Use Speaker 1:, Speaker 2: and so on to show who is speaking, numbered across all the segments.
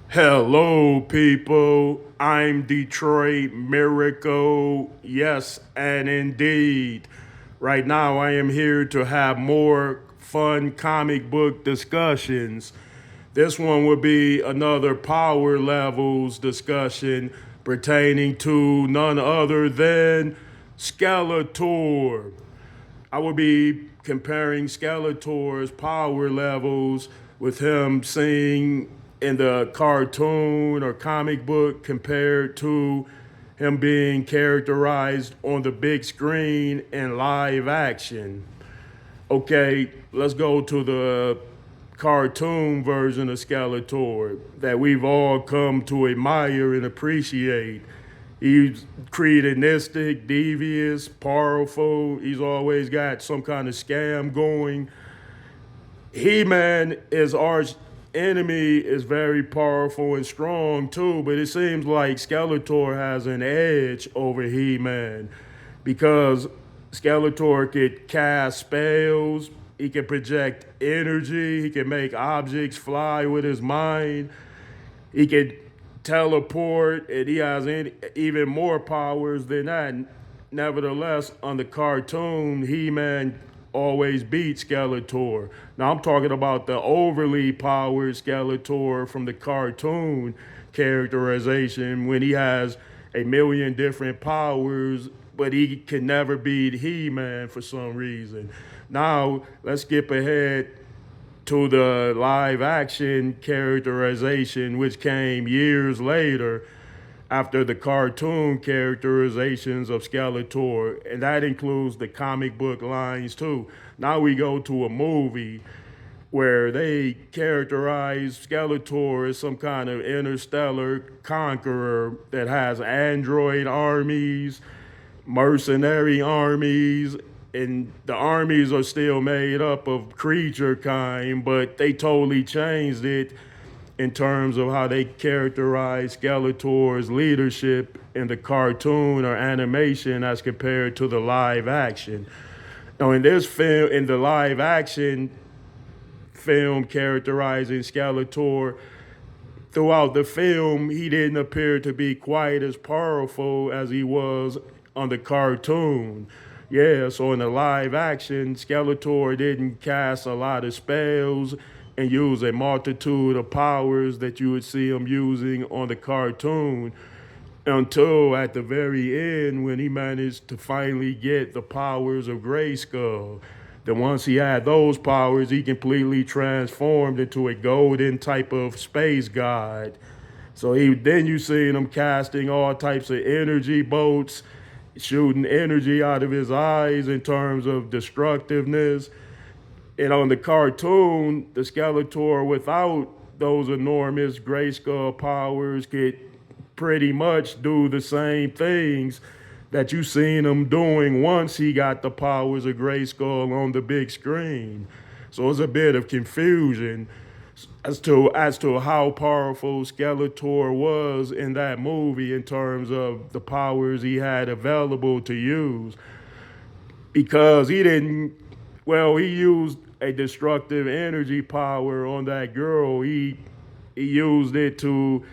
Speaker 1: Hello, people. I'm Detroit Miracle. Yes, and indeed. Right now, I am here to have more fun comic book discussions. This one would be another power levels discussion pertaining to none other than Skeletor. I would be comparing Skeletor's power levels with him seeing in the cartoon or comic book compared to him being characterized on the big screen in live action. Okay, let's go to the cartoon version of Skeletor that we've all come to admire and appreciate. He's creationistic, devious, powerful. He's always got some kind of scam going. He-Man, his arch enemy, is very powerful and strong too, but it seems like Skeletor has an edge over He-Man because Skeletor could cast spells, he can project energy, he can make objects fly with his mind, he can teleport, and he has even more powers than that. Nevertheless, on the cartoon, He-Man always beat Skeletor. Now I'm talking about the overly powered Skeletor from the cartoon characterization when he has a million different powers, but he can never beat He-Man for some reason. Now let's skip ahead to the live action characterization, which came years later after the cartoon characterizations of Skeletor, and that includes the comic book lines too. Now we go to a movie where they characterize Skeletor as some kind of interstellar conqueror that has android armies, mercenary armies, and the armies are still made up of creature kind, but they totally changed it in terms of how they characterize Skeletor's leadership in the cartoon or animation as compared to the live action. Now, in this film, in the live action film characterizing Skeletor, throughout the film, he didn't appear to be quite as powerful as he was on the cartoon. Yeah, so in the live action, Skeletor didn't cast a lot of spells and use a multitude of powers that you would see him using on the cartoon until at the very end when he managed to finally get the powers of Grayskull. Then once he had those powers, he completely transformed into a golden type of space god. So then you see him casting all types of energy bolts, shooting energy out of his eyes in terms of destructiveness. And on the cartoon, the Skeletor without those enormous Grayskull powers could pretty much do the same things that you seen him doing once he got the powers of Grayskull on the big screen. So it's a bit of confusion as to how powerful Skeletor was in that movie in terms of the powers he had available to use. Because he didn't, well, he used a destructive energy power on that girl. He used it to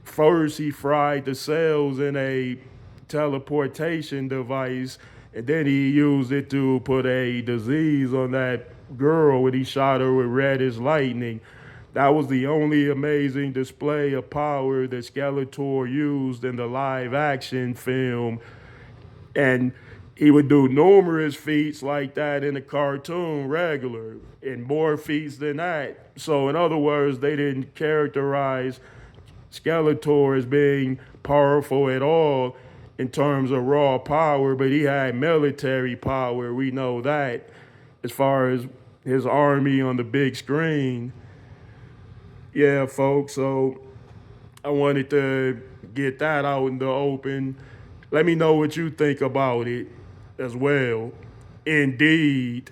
Speaker 1: first he fried the cells in a teleportation device, and then he used it to put a disease on that girl when he shot her with red as lightning. That was the only amazing display of power that Skeletor used in the live action film. And he would do numerous feats like that in the cartoon regular, and more feats than that. So, in other words, they didn't characterize Skeletor as being powerful at all in terms of raw power, but he had military power. We know that as far as his army on the big screen. Yeah, folks. So I wanted to get that out in the open. Let me know what you think about it as well. Indeed.